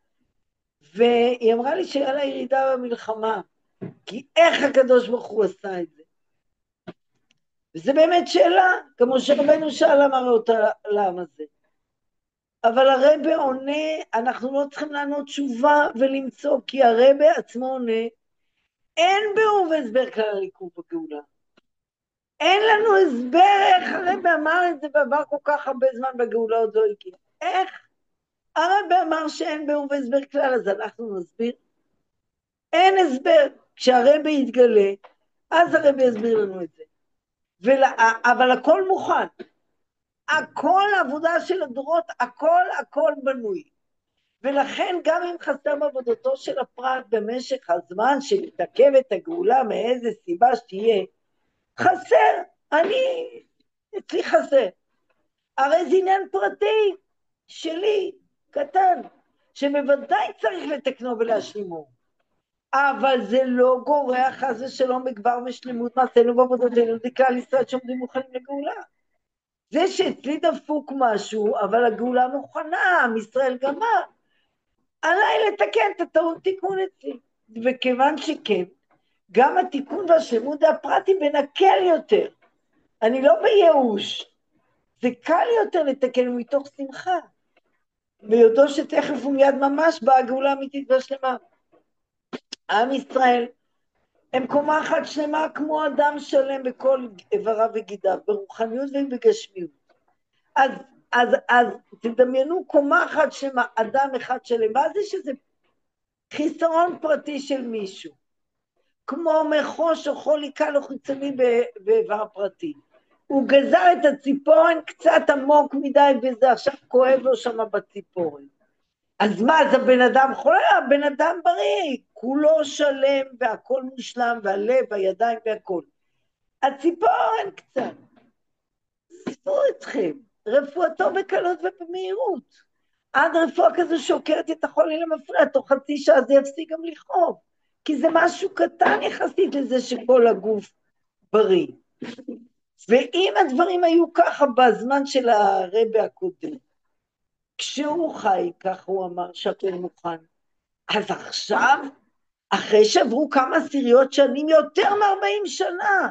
והיא אמרה לי שהיה לה ירידה במלחמה, כי איך הקדוש ברוך הוא עשה את זה? וזה באמת שאלה, כמו שרבנו שאל אמר אותה לעם הזה. אבל הרבי עונה, אנחנו לא צריכים לענות תשובה ולמצוא, כי הרבי עצמו עונה, אין ביאור והסבר כלל על עיכוב הגאולה. אין לנו הסבר איך הרבי אמר את זה ועבר כל כך הרבה זמן בגאולה עוד לא הגיע. איך? הרבי אמר שאין ביאור והסבר כלל, אז אנחנו נסביר. אין הסבר. כשהרבי יתגלה, אז הרבי יסביר לנו את זה. אבל הכל מוכן. הכל עבודה של הדורות, הכל בנוי. ולכן גם אם חסר בעבודתו של הפרט במשך הזמן שמתעכבת הגאולה מאיזה סיבה שתהיה, חסר, אצלי חסר. הרי זה עניין פרטי שלי, קטן, שבוודאי צריך לתקנו ולהשלימו. אבל זה לא גורע חס ושלום בגבר ושלמות מעשינו בעבודתנו לכלל ישראל שעומדים מוכנים לגאולה. זה שאצלי דפוק משהו, אבל הגאולה מוכנה, עם ישראל גמר. עליי לתקן את הטעות תיקון אצלי. וכיוון שכן, גם התיקון והשלמות הפרטי בנקל יותר. אני לא בייאוש. זה קל יותר לתקן מתוך שמחה. ויודעו שתכף ומיד ממש באה הגאולה האמיתית והשלמה. עם ישראל, הם קומה אחת שלמה כמו אדם שלם בכל איבריו וגידיו, ברוחניות ובגשמיות. אז תדמיינו קומה אחת שלמה, אדם אחד שלם, מה זה שזה חיסרון פרטי של מישהו, כמו מחוש או חולי קל או חיצוני באיבר פרטי. הוא גזר את הציפורן קצת עמוק מדי וזה עכשיו כואב לו שם בציפורן. אז מה, אז הבן אדם חולה? הבן אדם בריא, כולו שלם והכל מושלם, והלב, הידיים והכל. הציפורן קצת. ספרו אתכם, רפואתו בקלות ובמהירות. עד רפואה כזו שוקרת את החולי למפרע, תוך חצי שעה זה יפסיק גם לכאוב. כי זה משהו קטן יחסית לזה שכל הגוף בריא. ואם הדברים היו ככה בזמן של הרבי הקודם, כשהוא חי, כך הוא אמר שהכל מוכן, אז עכשיו, אחרי שעברו כמה עשיריות שנים, יותר מ-40 שנה,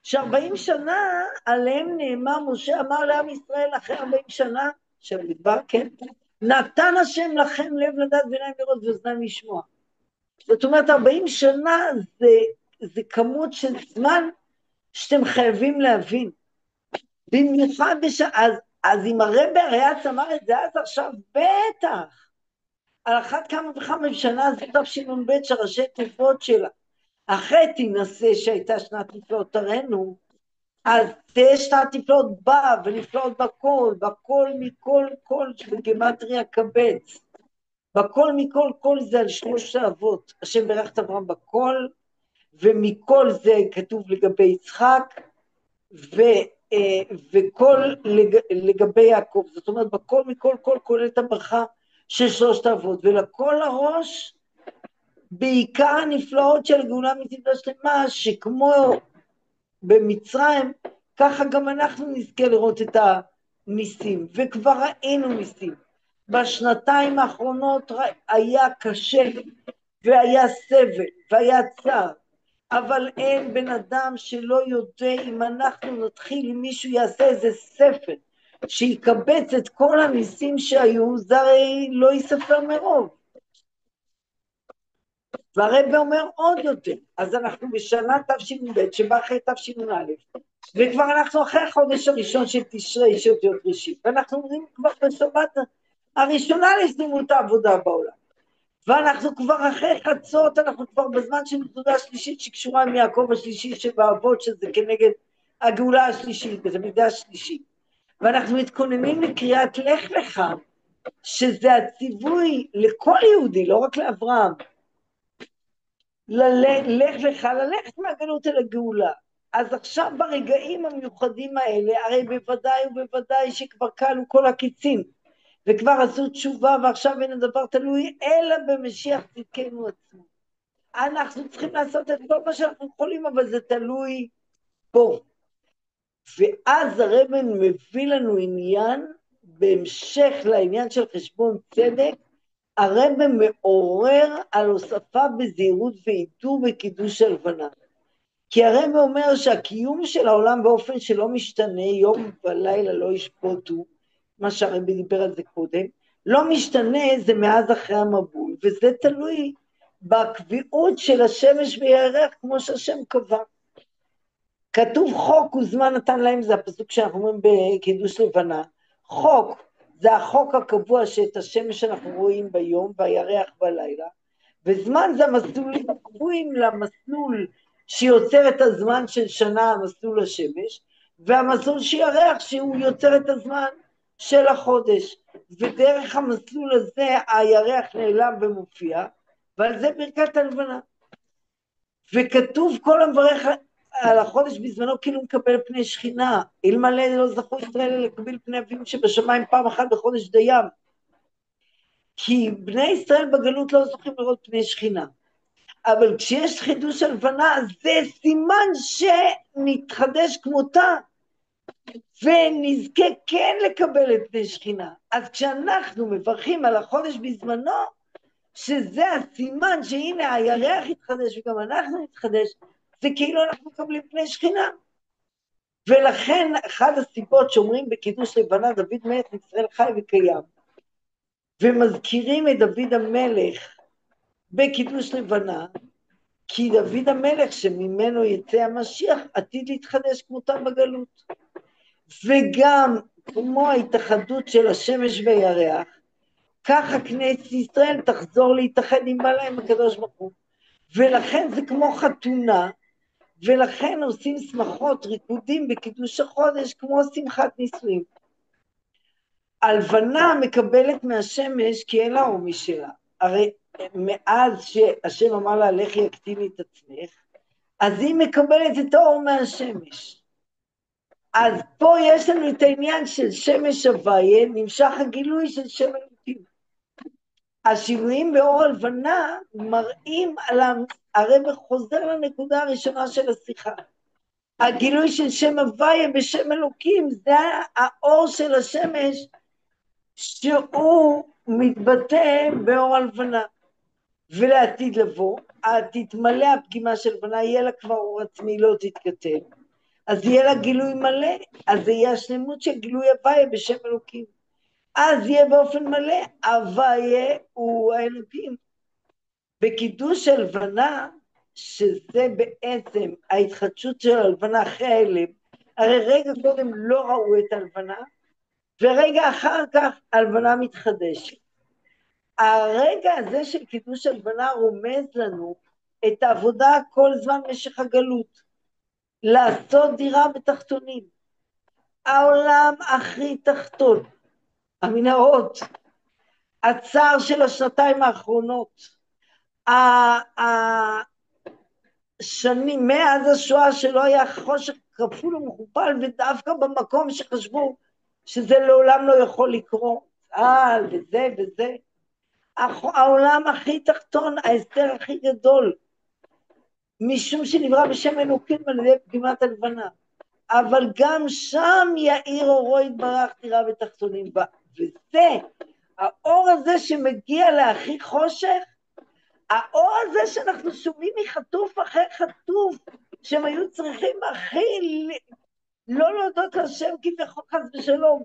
ש40 שנה עליהם נאמר, משה אמר לעם ישראל אחרי 40 שנה, שבדבר כן, נתן השם לכם לב לדעת ועיניים לראות ואוזניים לשמוע. זאת אומרת, 40 שנה זה כמות של זמן שאתם חייבים להבין. במיוחד אז אם הרבי הריאץ אמר את זה, אז עכשיו בטח. על אחת כמה וכמה שנה זה תשנ"ב שראשי תיבות שלה. אחרי תנסה שהייתה שנת נפלאות תרנו, אז תהיה שנת נפלאות בה ונפלאות בכל, בכל מכל כל שבגימטריה קבץ. בכל מכל כל זה על שלוש האבות. השם ברך את אברהם בכל, ומכל זה כתוב לגבי יצחק, וכל לגבי יעקב. זאת אומרת, בכל מכל כל כולל את הברכה של שלושת האבות, ולכל הראש, בעיקר הנפלאות של הגאולה האמיתית והשלמה, שכמו במצרים, ככה גם אנחנו נזכה לראות את הניסים, וכבר ראינו ניסים. בשנתיים האחרונות היה קשה, והיה סבל, והיה צער, אבל אין בן אדם שלא יודע אם אנחנו נתחיל, אם מישהו יעשה איזה ספר, שיקבץ את כל הניסים שהיו, זה הרי לא יספר מרוב. והרב אומר עוד יותר, אז אנחנו בשנה תש"ב, שבא אחרי תש"א, וכבר אנחנו אחרי החודש הראשון של תשרי, של אותיות ראשית, ואנחנו אומרים כבר בשבת הראשונה לסדימות העבודה בעולם, ואנחנו כבר אחרי חצות, אנחנו כבר בזמן של נקודה שלישית שקשורה עם יעקב השלישי שבאבות, שזה כנגד הגאולה השלישית, בית המקדש השלישי, ואנחנו מתכוננים לקריאת לך לך, שזה הציווי לכל יהודי, לא רק לאברהם, לך לך, ללכת מהגלות אל הגאולה. אז עכשיו ברגעים המיוחדים האלה, הרי בוודאי ובוודאי שכבר קלו כל הקיצים, וכבר עשו תשובה, ועכשיו אין הדבר תלוי, אלא במשיח צדקנו עצמו. אנחנו צריכים לעשות את כל מה שאנחנו יכולים, אבל זה תלוי בו. ואז הרב מביא לנו עניין, בהמשך לעניין של חשבון צדק, הרב מעורר על הוספה בזהירות ואיתור וקידוש הלבנה. כי הרב אומר שהקיום של העולם באופן שלא משתנה, יום ולילה לא ישפוטו, מה שהרב דיבר על זה קודם, לא משתנה, זה מאז אחרי המבול, וזה תלוי בקביעות של השמש וירח, כמו שהשם קבע. כתוב חוק וזמן נתן להם, זה הפסוק שאנחנו אומרים בקידוש לבנה, חוק, זה החוק הקבוע שאת השמש אנחנו רואים ביום והירח בלילה, וזמן זה המסלולים הקבועים למסלול שיוצר את הזמן של שנה, המסלול השמש, והמסלול שירח שהוא יוצר את הזמן של החודש, ודרך המסלול הזה הירח נעלם ומופיע, ועל זה ברכת הלבנה. וכתוב כל המברך על החודש בזמנו כאילו מקבל פני שכינה, אלמלא לא זכו ישראל לקבל פני אבינו שבשמיים פעם אחת בחודש דיין, כי בני ישראל בגלות לא זוכים לראות פני שכינה, אבל כשיש חידוש הלבנה זה סימן שנתחדש כמותה, ונזכה כן לקבל את פני שכינה. אז כשאנחנו מברכים על החודש בזמנו, שזה הסימן שהנה הירח יתחדש וגם אנחנו נתחדש, זה כאילו אנחנו מקבלים פני שכינה. ולכן אחד הסיבות שאומרים בקידוש לבנה, דוד מלך ישראל חי וקיים, ומזכירים את דוד המלך בקידוש לבנה, כי דוד המלך שממנו יצא המשיח עתיד להתחדש כמותם בגלות. וגם כמו ההתאחדות של השמש וירח, ככה כנסת ישראל תחזור להתאחד עם בעלהם הקדוש ברוך הוא. ולכן זה כמו חתונה, ולכן עושים שמחות, ריקודים בקידוש החודש, כמו שמחת נישואים. הלבנה מקבלת מהשמש כי אין לה אור משלה. הרי מאז שהשם אמר לה, לכי יקטיני את עצמך, אז היא מקבלת את האור מהשמש. אז פה יש לנו את העניין של שמש הוויה, נמשך הגילוי של שם אלוקים. השינויים באור הלבנה מראים על הרב חוזר לנקודה הראשונה של השיחה. הגילוי של שם הוויה בשם אלוקים, זה האור של השמש שהוא מתבטא באור הלבנה. ולעתיד לבוא, תתמלא הפגימה של לבנה, יהיה לה כבר אור עצמי, לא תתכתב. אז יהיה לה גילוי מלא, אז זה יהיה השלמות של גילוי הוויה בשם אלוקים. אז יהיה באופן מלא, הוויה הוא האלוקים. בקידוש הלבנה, שזה בעצם ההתחדשות של הלבנה אחרי ההלם, הרי רגע קודם לא ראו את הלבנה, ורגע אחר כך הלבנה מתחדשת. הרגע הזה של קידוש הלבנה רומז לנו את העבודה כל זמן משך הגלות, לעשות דירה בתחתונים. העולם הכי תחתון, המנהרות, הצער של השנתיים האחרונות, השנים, מאז השואה שלא היה חושך כפול ומכופל, ודווקא במקום שחשבו שזה לעולם לא יכול לקרות, וזה וזה, העולם הכי תחתון, ההסתר הכי גדול, משום שנברא בשם אלוקים על ידי פגימת הלבנה, אבל גם שם יאיר אורו יתברך דירה בתחתונים, וזה, האור הזה שמגיע להכי חושך, האור הזה שאנחנו שומעים מחטוף אחרי חטוף, שהם היו צריכים הכי לא להודות לשם כביכול חס ושלום,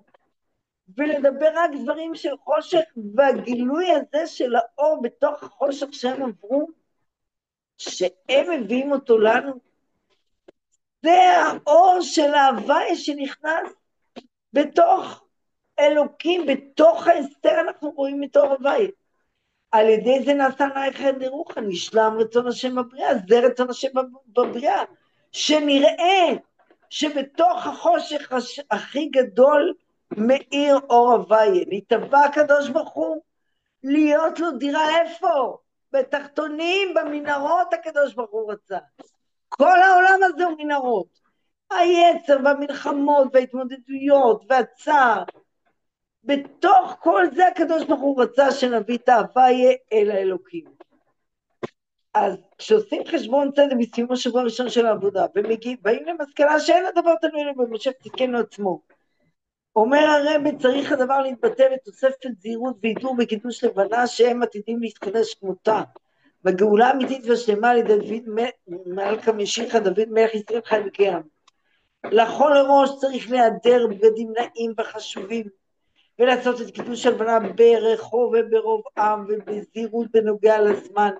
ולדבר רק דברים של חושך, והגילוי הזה של האור בתוך החושך שהם עברו, שהם מביאים אותו לנו, זה האור של ההוויה שנכנס בתוך אלוקים, בתוך ההסתר אנחנו רואים את אור ההוויה. על ידי זה נעשה נייחא דרוחא, נשלם רצון השם בבריאה, זה רצון השם בבריאה, שנראה שבתוך החושך הכי גדול מאיר אור הוויה, נתבע הקדוש ברוך הוא, להיות לו דירה איפה? בתחתונים, במנהרות הקדוש ברוך הוא רצה. כל העולם הזה הוא מנהרות. היצר והמלחמות וההתמודדויות והצער, בתוך כל זה הקדוש ברוך הוא רצה שנביא את ההוויה אל האלוקים. אז כשעושים חשבון צדק בסיום השבוע הראשון של העבודה, ובאים למסקנה שאין הדבר תלוי אלוהים, ומשה תיקן לעצמו. אומר הרב, צריך הדבר להתבטא בתוספת זהירות והידור בקידוש לבנה, שהם עתידים להתחדש כמותה. בגאולה אמיתית והשלמה על ידי דוד מלכה משיחה, דוד מלך ישראל חי וקיים. לכל ראש צריך להיעדר בגדים נעים וחשובים, ולעשות את קידוש הלבנה ברחוב וברוב עם ובזהירות בנוגע לזמן,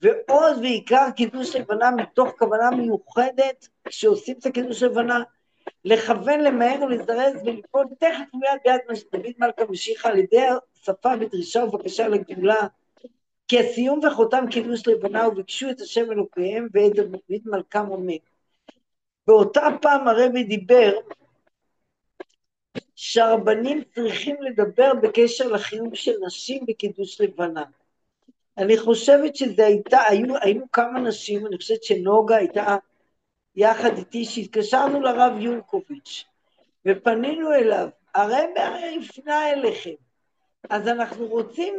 ועוד ועיקר קידוש לבנה מתוך כוונה מיוחדת, כשעושים את הקידוש לבנה, לכוון, למהר ולזרז ולפעול תכף מיד ביד דוד מלכה משיחה, על ידי שפה ודרישה ובקשה לגאולה, כי הסיום וחותם קידוש לבנה וביקשו את השם אלוקיהם, ואת דוד מלכה אומר. באותה פעם הרבי דיבר שהרבנים צריכים לדבר בקשר לחיוב של נשים בקידוש לבנה. אני חושבת היינו כמה נשים, אני חושבת שנוגה הייתה יחד איתי, שהתקשרנו לרב יורקוביץ' ופנינו אליו, הרבי יפנה אליכם, אז אנחנו רוצים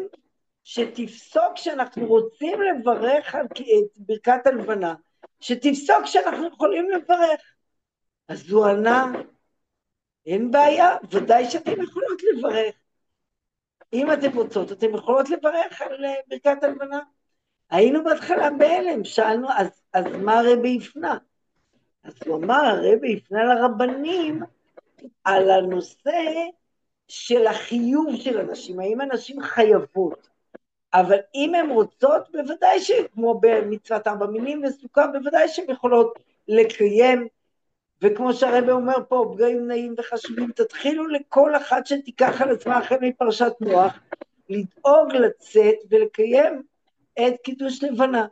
שתפסוק שאנחנו רוצים לברך את ברכת הלבנה, שתפסוק שאנחנו יכולים לברך. אז הוא ענה, אין בעיה, ודאי שאתם יכולות לברך. אם אתם רוצות, אתם יכולות לברך על ברכת הלבנה. היינו בהתחלה בהלם, שאלנו, אז מה הרבי יפנה? אז הוא אמר, הרבי יפנה לרבנים על הנושא של החיוב של אנשים, האם אנשים חייבות. אבל אם הן רוצות, בוודאי שכמו במצוות 4 מינים וסוכה, בוודאי שהן יכולות לקיים, וכמו שהרבי אומר פה, בגעים נעים וחשובים, תתחילו לכל אחת שתיקח על עצמה אחרי מפרשת נוח, לדאוג לצאת ולקיים את קידוש לבנה.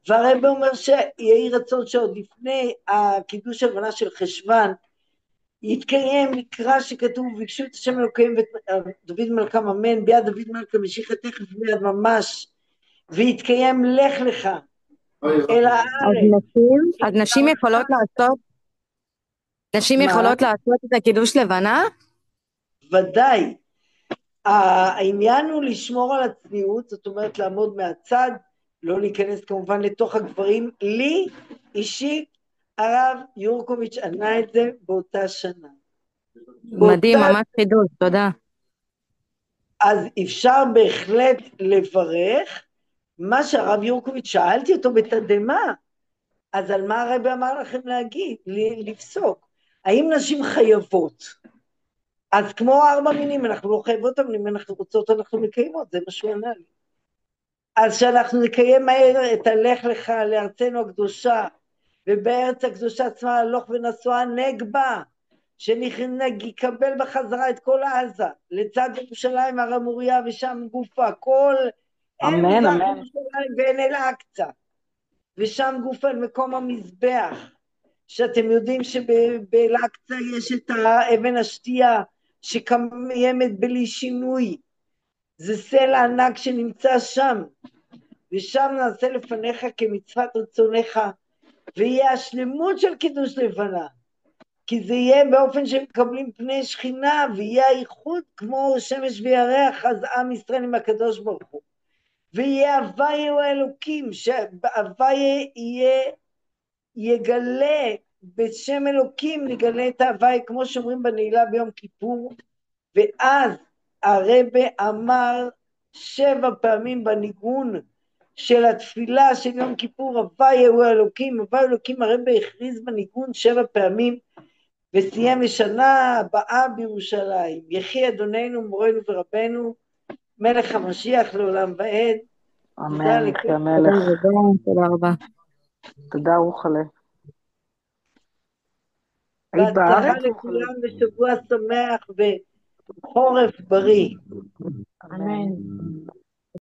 והרבי אומר שיהי רצון שעוד לפני הקידוש לבנה של חשוון, יתקיים מקרא שכתוב, ביקשו את השם אלוקיהם ודוד מלכה אמן, ביד דוד מלכה משיחה תכף מיד ממש, ויתקיים לך לך אל הארץ. אז נשים יכולות לעשות, את הקידוש לבנה? ודאי. העניין הוא לשמור על הצניעות, זאת אומרת לעמוד מהצד, לא להיכנס כמובן לתוך הגברים. לי אישית הרב יורקוביץ' ענה את זה באותה שנה. מדהים, ממש חידוש, תודה. אז אפשר בהחלט לברך, מה שהרב יורקוביץ' שאלתי אותו בתדהמה, אז על מה הרב אמר לכם להגיד, לפסוק? האם נשים חייבות? אז כמו 4 מינים, אנחנו לא חייבות, אבל אם אנחנו רוצות, אנחנו מקיימות, זה מה שהוא ענה לי. אז שאנחנו נקיים מהר את הלך לך לארצנו הקדושה, ובארץ הקדושה עצמה הלוך ונסועה נגבה, שנקבל בחזרה את כל עזה, לצד ירושלים, הר המוריה ושם גופה, כל אמן, מזרח אמן. ירושלים ואין אל אקצה, ושם גופה על מקום המזבח, שאתם יודעים שבאל אקצה יש את האבן השתייה, שקיימת בלי שינוי, זה סלע ענק שנמצא שם, ושם נעשה לפניך כמצוות רצונך, ויהיה השלמות של קידוש לבנה, כי זה יהיה באופן שמקבלים פני שכינה, ויהיה הייחוד כמו שמש וירח, אז עם ישראל עם הקדוש ברוך הוא, ויהיה הוויה הוא האלוקים, שההוויה יגלה, בשם אלוקים נגלה את ההוויה, כמו שאומרים בנעילה ביום כיפור, ואז הרבי אמר 7 פעמים בניגון של התפילה של יום כיפור, הוויה הוא האלוקים, הוויה אלוקים, הרבי הכריז בניגון 7 פעמים, וסיים לשנה הבאה בירושלים. יחי אדוננו מורנו ורבנו, מלך המשיח לעולם ועד, אמן, יחי תודה המלך. רבה, תודה רבה. תודה, רוחלה. היית בהצלחה בארץ, רוחלה? לכולם ושבוע שמח וחורף בריא. אמן.